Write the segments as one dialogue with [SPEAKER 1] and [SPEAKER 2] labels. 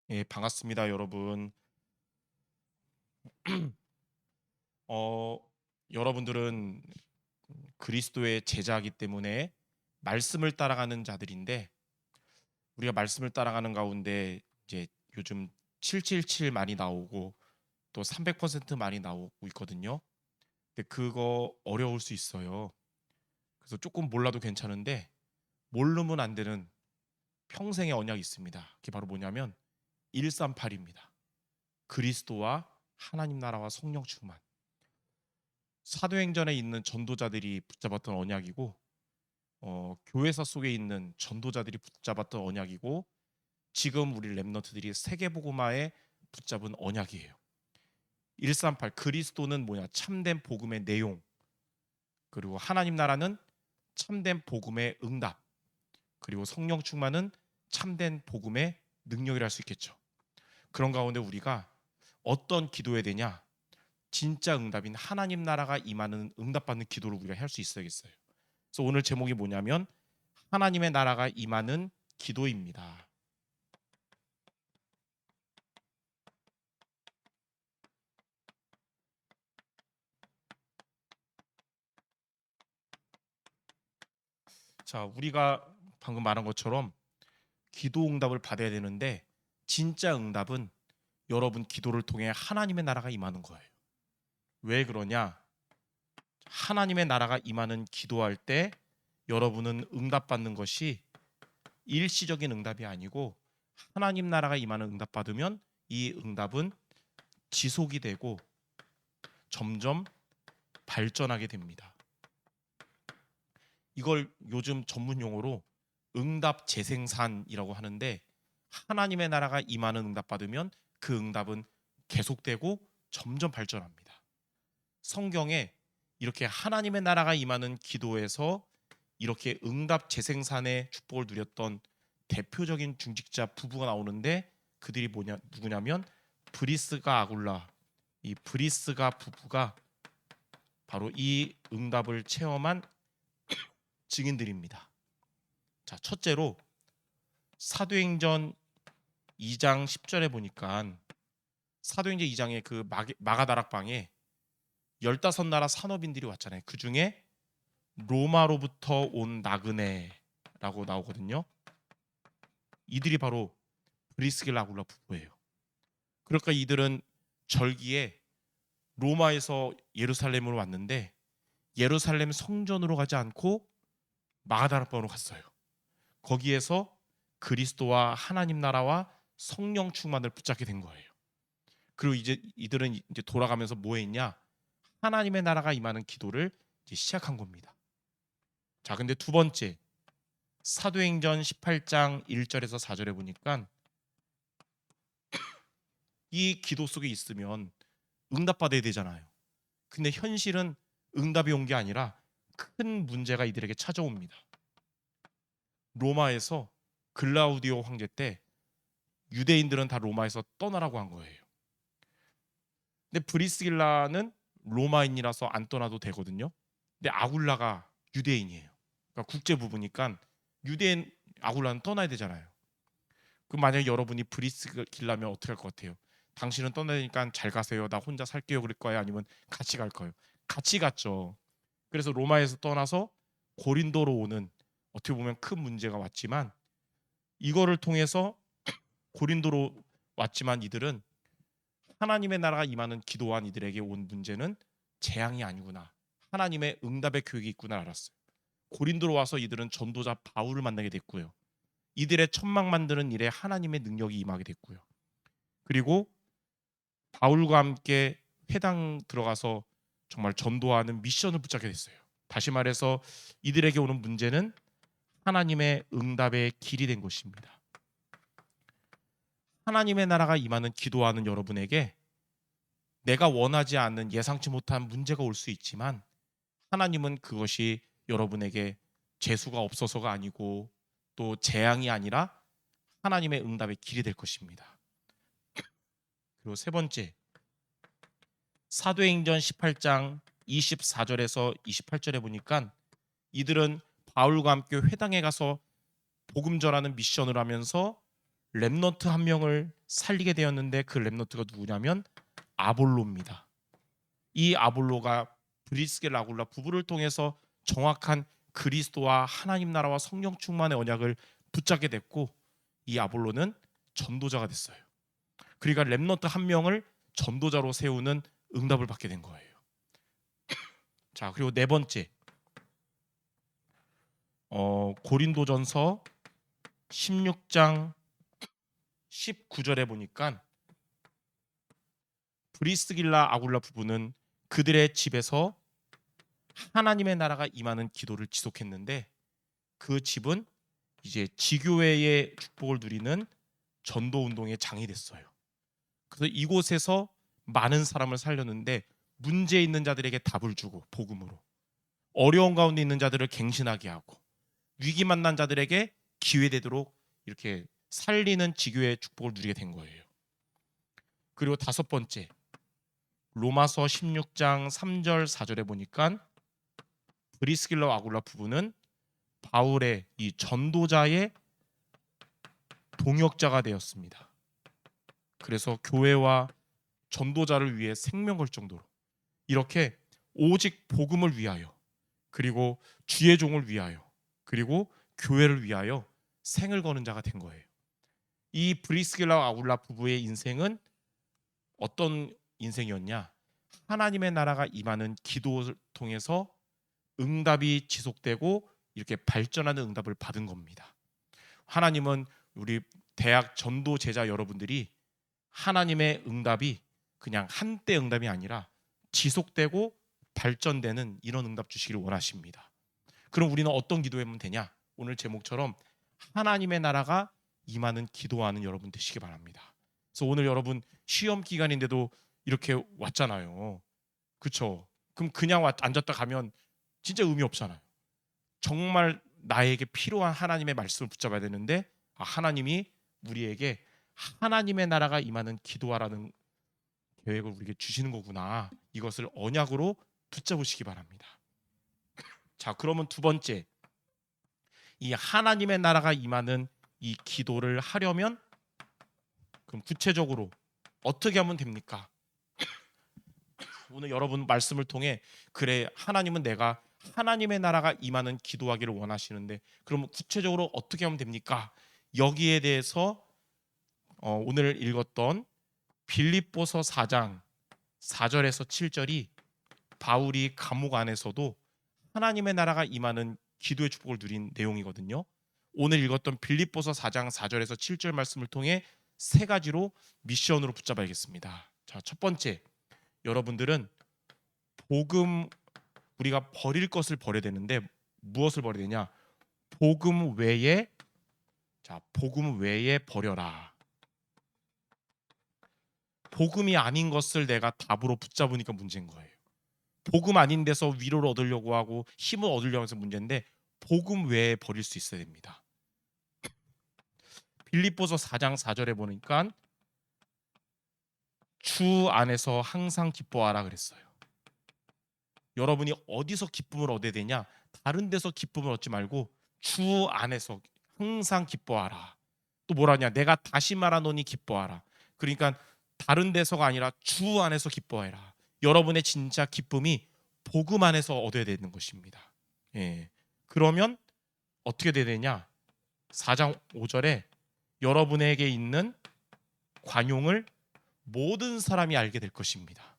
[SPEAKER 1] 예, 반갑습니다, 여러분. 어, 여러분들은 그리스도의 제자이기 때문에 말씀을 따라가는 자들인데 우리가 말씀을 따라가는 가운데 이제 요즘 777 많이 나오고 또 300% 많이 나오고 있거든요. 근데 그거 어려울 수 있어요. 그래서 조금 몰라도 괜찮은데 모르면 안 되는 평생의 언약이 있습니다. 그게 바로 뭐냐면 138입니다. 그리스도와 하나님 나라와 성령 충만. 사도행전에 있는 전도자들이 붙잡았던 언약이고 교회사 속에 있는 전도자들이 붙잡았던 언약이고 지금 우리 랩런트들이 세계복음화에 붙잡은 언약이에요. 138 그리스도는 뭐냐? 참된 복음의 내용. 그리고 하나님 나라는 참된 복음의 응답. 그리고 성령 충만은 참된 복음의 능력이라 할 수 있겠죠. 그런 가운데 우리가 어떤 기도해야 되냐? 진짜 응답인 하나님 나라가 임하는 응답받는 기도를 우리가 할 수 있어야겠어요. 그래서 오늘 제목이 뭐냐면 하나님의 나라가 임하는 기도입니다. 자, 우리가 방금 말한 것처럼 기도 응답을 받아야 되는데 진짜 응답은 여러분 기도를 통해 하나님의 나라가 임하는 거예요. 왜 그러냐? 하나님의 나라가 임하는 기도할 때 여러분은 응답받는 것이 일시적인 응답이 아니고 하나님 나라가 임하는 응답 받으면 이 응답은 지속이 되고 점점 발전하게 됩니다. 이걸 요즘 전문 용어로 응답 재생산이라고 하는데 하나님의 나라가 임하는 응답 받으면 그 응답은 계속되고 점점 발전합니다. 성경에 이렇게 하나님의 나라가 임하는 기도에서 이렇게 응답 재생산의 축복을 누렸던 대표적인 중직자 부부가 나오는데 그들이 누구냐면 브리스가 아굴라, 이 브리스가 부부가 바로 이 응답을 체험한 증인들입니다. 자, 첫째로 사도행전 2장 10절에 보니까 사도행전 2장의 그 마가다락방에 15나라 산업인들이 왔잖아요. 그 중에 로마로부터 온 나그네라고 나오거든요. 이들이 바로 브리스길라 아굴라 부부예요. 그러니까 이들은 절기에 로마에서 예루살렘으로 왔는데 예루살렘 성전으로 가지 않고 마가다락방으로 갔어요. 거기에서 그리스도와 하나님 나라와 성령 충만을 붙잡게 된 거예요. 그리고 이제 이들은 이제 돌아가면서 뭐 했냐? 하나님의 나라가 임하는 기도를 이제 시작한 겁니다. 자, 근데 두 번째 사도행전 18장 1절에서 4절에 보니까 이 기도 속에 있으면 응답받아야 되잖아요. 근데 현실은 응답이 온 게 아니라 큰 문제가 이들에게 찾아옵니다. 로마에서 글라우디오 황제 때 유대인들은 다 로마에서 떠나라고 한 거예요. 근데 브리스길라는 로마인이라서 안 떠나도 되거든요. 근데 아굴라가 유대인이에요. 그러니까 국제 부부니까 유대인 아굴라는 떠나야 되잖아요. 그럼 만약에 여러분이 브리스길라면 어떻게 할 것 같아요? 당신은 떠나니까 잘 가세요. 나 혼자 살게요. 그럴 거예요? 아니면 같이 갈 거예요? 같이 갔죠. 그래서 로마에서 떠나서 고린도로 오는 어떻게 보면 큰 문제가 왔지만 이거를 통해서 고린도로 왔지만 이들은 하나님의 나라가 임하는 기도한 이들에게 온 문제는 재앙이 아니구나. 하나님의 응답의 교육이 있구나 알았어요. 고린도로 와서 이들은 전도자 바울을 만나게 됐고요. 이들의 천막 만드는 일에 하나님의 능력이 임하게 됐고요. 그리고 바울과 함께 회당 들어가서 정말 전도하는 미션을 붙잡게 됐어요. 다시 말해서 이들에게 오는 문제는 하나님의 응답의 길이 된 것입니다. 하나님의 나라가 임하는 기도하는 여러분에게 내가 원하지 않는 예상치 못한 문제가 올 수 있지만 하나님은 그것이 여러분에게 재수가 없어서가 아니고 또 재앙이 아니라 하나님의 응답의 길이 될 것입니다. 그리고 세 번째, 사도행전 18장 24절에서 28절에 보니까 이들은 바울과 함께 회당에 가서 복음 전하는 미션을 하면서 렘넌트 한 명을 살리게 되었는데 그 렘넌트가 누구냐면 아볼로입니다. 이 아볼로가 브리스길라 아굴라 부부를 통해서 정확한 그리스도와 하나님 나라와 성령 충만의 언약을 붙잡게 됐고, 이 아볼로는 전도자가 됐어요. 그러니까 렘넌트 한 명을 전도자로 세우는 응답을 받게 된 거예요. 자, 그리고 네 번째, 고린도전서 16장 19절에 보니까 브리스길라 아굴라 부부는 그들의 집에서 하나님의 나라가 임하는 기도를 지속했는데, 그 집은 이제 지교회의 축복을 누리는 전도 운동의 장이 됐어요. 그래서 이곳에서 많은 사람을 살렸는데, 문제 있는 자들에게 답을 주고 복음으로, 어려운 가운데 있는 자들을 갱신하게 하고, 위기 만난 자들에게 기회 되도록 이렇게 살리는 지교의 축복을 누리게 된 거예요. 그리고 다섯 번째, 로마서 16장 3절 4절에 보니까 브리스길라 아굴라 부부는 바울의 이 전도자의 동역자가 되었습니다. 그래서 교회와 전도자를 위해 생명 걸 정도로 이렇게 오직 복음을 위하여, 그리고 주의 종을 위하여, 그리고 교회를 위하여 생을 거는 자가 된 거예요. 이 브리스길라 아굴라 부부의 인생은 어떤 인생이었냐? 하나님의 나라가 임하는 기도를 통해서 응답이 지속되고 이렇게 발전하는 응답을 받은 겁니다. 하나님은 우리 대학 전도 제자 여러분들이 하나님의 응답이 그냥 한때 응답이 아니라 지속되고 발전되는 이런 응답 주시기를 원하십니다. 그럼 우리는 어떤 기도하면 되냐? 오늘 제목처럼 하나님의 나라가 임하는 기도하는 여러분 되시기 바랍니다. 그래서 오늘 여러분 시험 기간인데도 이렇게 왔잖아요. 그렇죠? 그럼 그냥 앉았다 가면 진짜 의미 없잖아요. 정말 나에게 필요한 하나님의 말씀을 붙잡아야 되는데, 하나님이 우리에게 하나님의 나라가 임하는 기도하라는 계획을 우리에게 주시는 거구나. 이것을 언약으로 붙잡으시기 바랍니다. 자, 그러면 두 번째, 이 하나님의 나라가 임하는 이 기도를 하려면 그럼 구체적으로 어떻게 하면 됩니까? 오늘 여러분 말씀을 통해, 그래 하나님은 내가 하나님의 나라가 임하는 기도하기를 원하시는데 그러면 구체적으로 어떻게 하면 됩니까? 여기에 대해서 오늘 읽었던 빌립보서 4장 4절에서 7절이 바울이 감옥 안에서도 하나님의 나라가 임하는 기도의 축복을 누린 내용이거든요. 오늘 읽었던 빌립보서 4장 4절에서 7절 말씀을 통해 세 가지로 미션으로 붙잡아야겠습니다. 자, 첫 번째, 여러분들은 복음, 우리가 버릴 것을 버려야 되는데 무엇을 버려야 되냐? 복음 외에, 자, 복음 외에 버려라. 복음이 아닌 것을 내가 답으로 붙잡으니까 문제인 거예요. 복음 아닌 데서 위로를 얻으려고 하고 힘을 얻으려고 해서 문제인데, 복음 외에 버릴 수 있어야 됩니다. 빌립보서 4장 4절에 보니까 주 안에서 항상 기뻐하라 그랬어요. 여러분이 어디서 기쁨을 얻어야 되냐? 다른 데서 기쁨을 얻지 말고 주 안에서 항상 기뻐하라. 또 뭐라냐? 내가 다시 말하노니 기뻐하라. 그러니까 다른 데서가 아니라 주 안에서 기뻐해라. 여러분의 진짜 기쁨이 복음 안에서 얻어야 되는 것입니다. 예. 그러면 어떻게 돼야 되냐? 4장 5절에 여러분에게 있는 관용을 모든 사람이 알게 될 것입니다.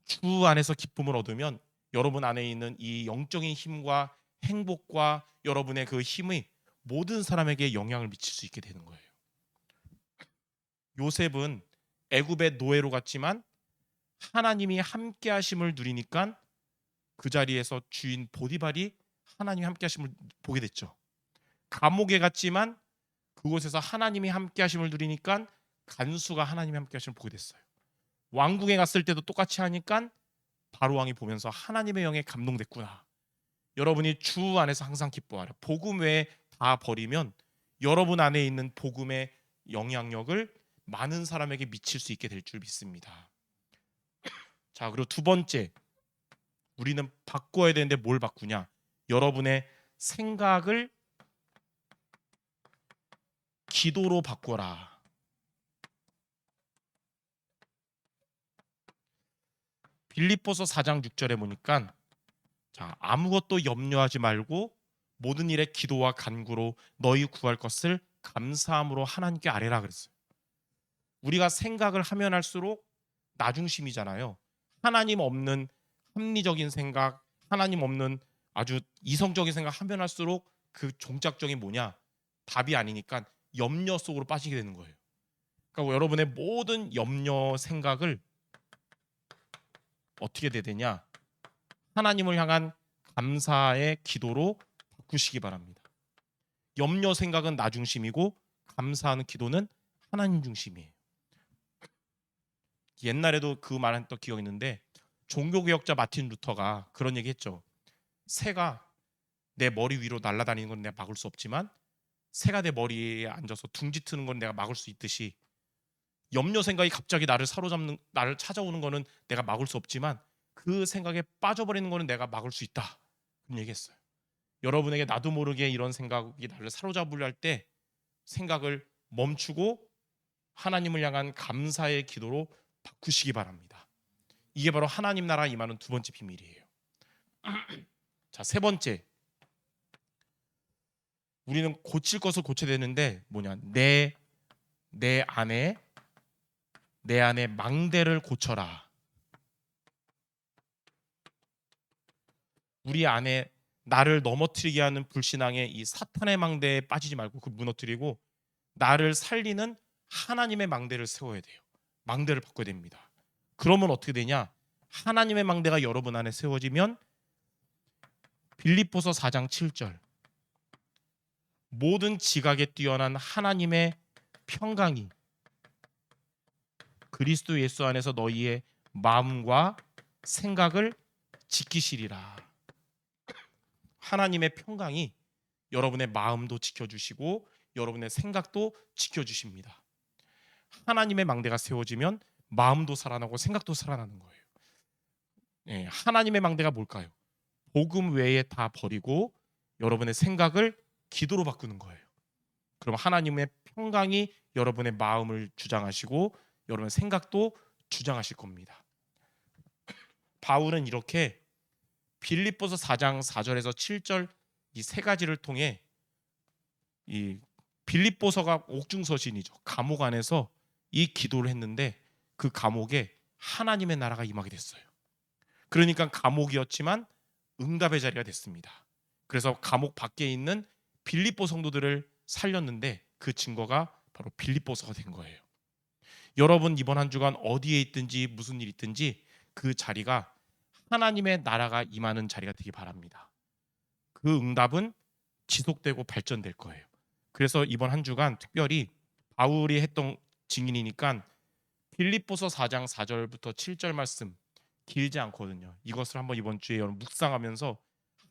[SPEAKER 1] 주 안에서 기쁨을 얻으면 여러분 안에 있는 이 영적인 힘과 행복과 여러분의 그 힘이 모든 사람에게 영향을 미칠 수 있게 되는 거예요. 요셉은 애굽의 노예로 갔지만 하나님이 함께 하심을 누리니까 그 자리에서 주인 보디발이 하나님이 함께 하심을 보게 됐죠. 감옥에 갔지만 그곳에서 하나님이 함께 하심을 누리니까 간수가 하나님이 함께 하심을 보게 됐어요. 왕궁에 갔을 때도 똑같이 하니까 바로 왕이 보면서 하나님의 영에 감동됐구나. 여러분이 주 안에서 항상 기뻐하라. 복음 외에 다 버리면 여러분 안에 있는 복음의 영향력을 많은 사람에게 미칠 수 있게 될 줄 믿습니다. 자, 그리고 두 번째, 우리는 바꿔야 되는데 뭘 바꾸냐? 여러분의 생각을 기도로 바꿔라. 빌립보서 4장 6절에 보니까 자, 아무것도 염려하지 말고 모든 일에 기도와 간구로 너희 구할 것을 감사함으로 하나님께 아뢰라 그랬어요. 우리가 생각을 하면 할수록 나 중심이잖아요. 하나님 없는 합리적인 생각, 하나님 없는 아주 이성적인 생각 하면 할수록 그 종착점이 뭐냐? 답이 아니니까 염려 속으로 빠지게 되는 거예요. 그러니까 여러분의 모든 염려 생각을 어떻게 돼야 되냐? 하나님을 향한 감사의 기도로 바꾸시기 바랍니다. 염려 생각은 나 중심이고 감사하는 기도는 하나님 중심이에요. 옛날에도 그 말했던 기억이 있는데 종교개혁자 마틴 루터가 그런 얘기했죠. 새가 내 머리 위로 날아다니는 건 내가 막을 수 없지만 새가 내 머리에 앉아서 둥지 트는 건 내가 막을 수 있듯이 염려 생각이 갑자기 나를 사로잡는 나를 찾아오는 거는 내가 막을 수 없지만 그 생각에 빠져버리는 거는 내가 막을 수 있다. 그런 얘기했어요. 여러분에게 나도 모르게 이런 생각이 나를 사로잡으려 할 때 생각을 멈추고 하나님을 향한 감사의 기도로 바꾸시기 바랍니다. 이게 바로 하나님 나라 임하는 두 번째 비밀이에요. 자, 세 번째. 우리는 고칠 것을 고쳐야 되는데 뭐냐? 내 안에 망대를 고쳐라. 우리 안에 나를 넘어뜨리게 하는 불신앙의 이 사탄의 망대에 빠지지 말고 그 무너뜨리고 나를 살리는 하나님의 망대를 세워야 돼요. 망대를 바꿔야 됩니다. 그러면 어떻게 되냐? 하나님의 망대가 여러분 안에 세워지면 빌립보서 4장 7절 모든 지각에 뛰어난 하나님의 평강이 그리스도 예수 안에서 너희의 마음과 생각을 지키시리라. 하나님의 평강이 여러분의 마음도 지켜주시고 여러분의 생각도 지켜주십니다. 하나님의 망대가 세워지면 마음도 살아나고 생각도 살아나는 거예요. 네, 하나님의 망대가 뭘까요? 복음 외에 다 버리고 여러분의 생각을 기도로 바꾸는 거예요. 그럼 하나님의 평강이 여러분의 마음을 주장하시고 여러분의 생각도 주장하실 겁니다. 바울은 이렇게 빌립보서 4장 4절에서 7절 이 세 가지를 통해 이 빌립보서가 옥중서신이죠. 감옥 안에서 이 기도를 했는데 그 감옥에 하나님의 나라가 임하게 됐어요. 그러니까 감옥이었지만 응답의 자리가 됐습니다. 그래서 감옥 밖에 있는 빌립보 성도들을 살렸는데 그 증거가 바로 빌립보서가 된 거예요. 여러분 이번 한 주간 어디에 있든지 무슨 일이 있든지 그 자리가 하나님의 나라가 임하는 자리가 되기 바랍니다. 그 응답은 지속되고 발전될 거예요. 그래서 이번 한 주간 특별히 바울이 했던 증인이니까 빌립보서 4장 4절부터 7절 말씀 길지 않거든요. 이것을 한번 이번 주에 여러분 묵상하면서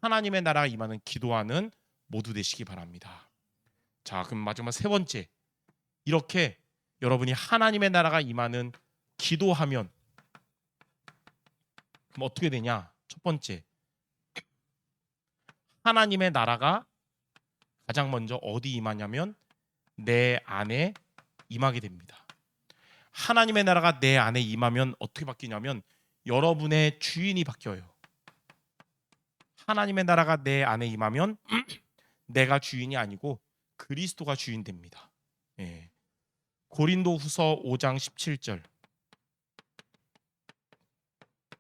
[SPEAKER 1] 하나님의 나라가 임하는 기도하는 모두 되시기 바랍니다. 자, 그럼 마지막 세 번째. 이렇게 여러분이 하나님의 나라가 임하는 기도하면 그럼 어떻게 되냐? 첫 번째. 하나님의 나라가 가장 먼저 어디 임하냐면 내 안에 임하게 됩니다. 하나님의 나라가 내 안에 임하면 어떻게 바뀌냐면 여러분의 주인이 바뀌어요. 하나님의 나라가 내 안에 임하면 내가 주인이 아니고 그리스도가 주인 됩니다. 예. 고린도후서 5장 17절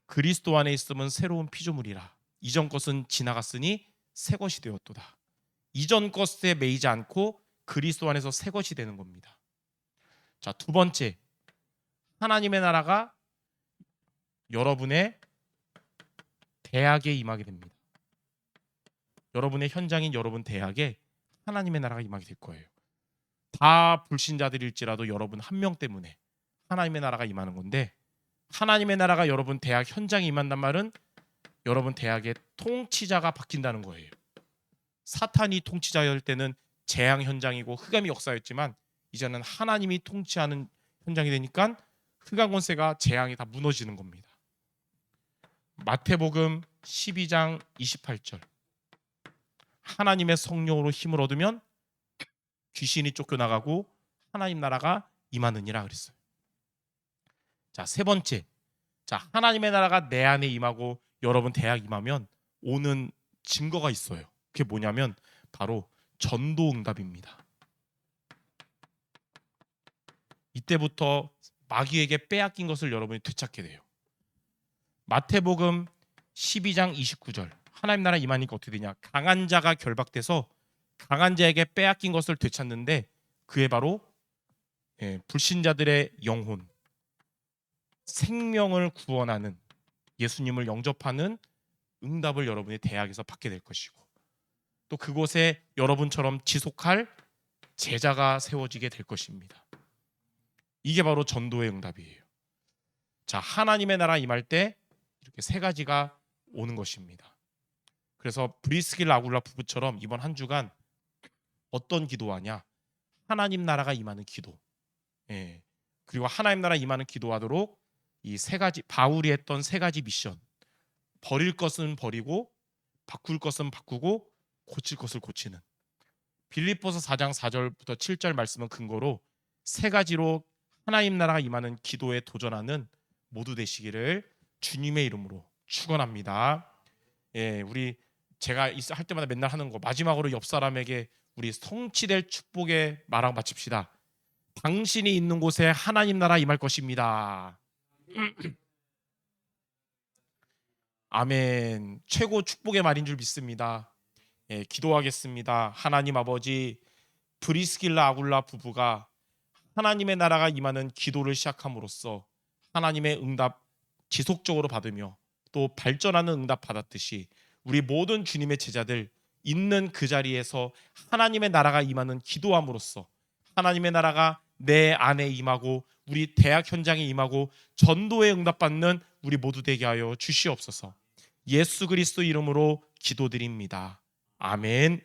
[SPEAKER 1] 그리스도 안에 있으면 새로운 피조물이라 이전 것은 지나갔으니 새 것이 되었도다. 이전 것에 매이지 않고 그리스도 안에서 새 것이 되는 겁니다. 자, 두 번째. 하나님의 나라가 여러분의 대학에 임하게 됩니다. 여러분의 현장인 여러분 대학에 하나님의 나라가 임하게 될 거예요. 다 불신자들일지라도 여러분 한 명 때문에 하나님의 나라가 임하는 건데 하나님의 나라가 여러분 대학 현장에 임한단 말은 여러분 대학의 통치자가 바뀐다는 거예요. 사탄이 통치자일 때는 재앙 현장이고 흑암의 역사였지만 이제는 하나님이 통치하는 현장이 되니까 흑암 권세가 재앙이 다 무너지는 겁니다. 마태복음 12장 28절 하나님의 성령으로 힘을 얻으면 귀신이 쫓겨나가고 하나님 나라가 임하느니라 그랬어요. 자, 세 번째. 자, 하나님의 나라가 내 안에 임하고 여러분 대학 임하면 오는 증거가 있어요. 그게 뭐냐면 바로 전도 응답입니다. 이때부터 마귀에게 빼앗긴 것을 여러분이 되찾게 돼요. 마태복음 12장 29절. 하나님 나라 임하니까 어떻게 되냐? 강한 자가 결박돼서 강한 자에게 빼앗긴 것을 되찾는데 그게 바로 불신자들의 영혼, 생명을 구원하는 예수님을 영접하는 응답을 여러분이 대학에서 받게 될 것이고 또 그곳에 여러분처럼 지속할 제자가 세워지게 될 것입니다. 이게 바로 전도의 응답이에요. 자, 하나님의 나라 임할 때 이렇게 세 가지가 오는 것입니다. 그래서 브리스길라 아굴라 부부처럼 이번 한 주간 어떤 기도하냐? 하나님 나라가 임하는 기도. 그리고 하나님 나라 임하는 기도하도록 이 세 가지, 바울이 했던 세 가지 미션. 버릴 것은 버리고 바꿀 것은 바꾸고 고칠 것을 고치는. 빌립보서 4장 4절부터 7절 말씀은 근거로 세 가지로 하나님 나라가 임하는 기도에 도전하는 모두 되시기를 주님의 이름으로 축원합니다. 우리 제가 할 때마다 맨날 하는 거 마지막으로 옆 사람에게 우리 성취될 축복의 말하고 마칩시다. 당신이 있는 곳에 하나님 나라 임할 것입니다. 아멘. 최고 축복의 말인 줄 믿습니다. 기도하겠습니다. 하나님 아버지, 브리스길라 아굴라 부부가 하나님의 나라가 임하는 기도를 시작함으로써 하나님의 응답 지속적으로 받으며 또 발전하는 응답 받았듯이 우리 모든 주님의 제자들 있는 그 자리에서 하나님의 나라가 임하는 기도함으로써 하나님의 나라가 내 안에 임하고 우리 대학 현장에 임하고 전도에 응답받는 우리 모두 되게 하여 주시옵소서. 예수 그리스도 이름으로 기도드립니다. 아멘.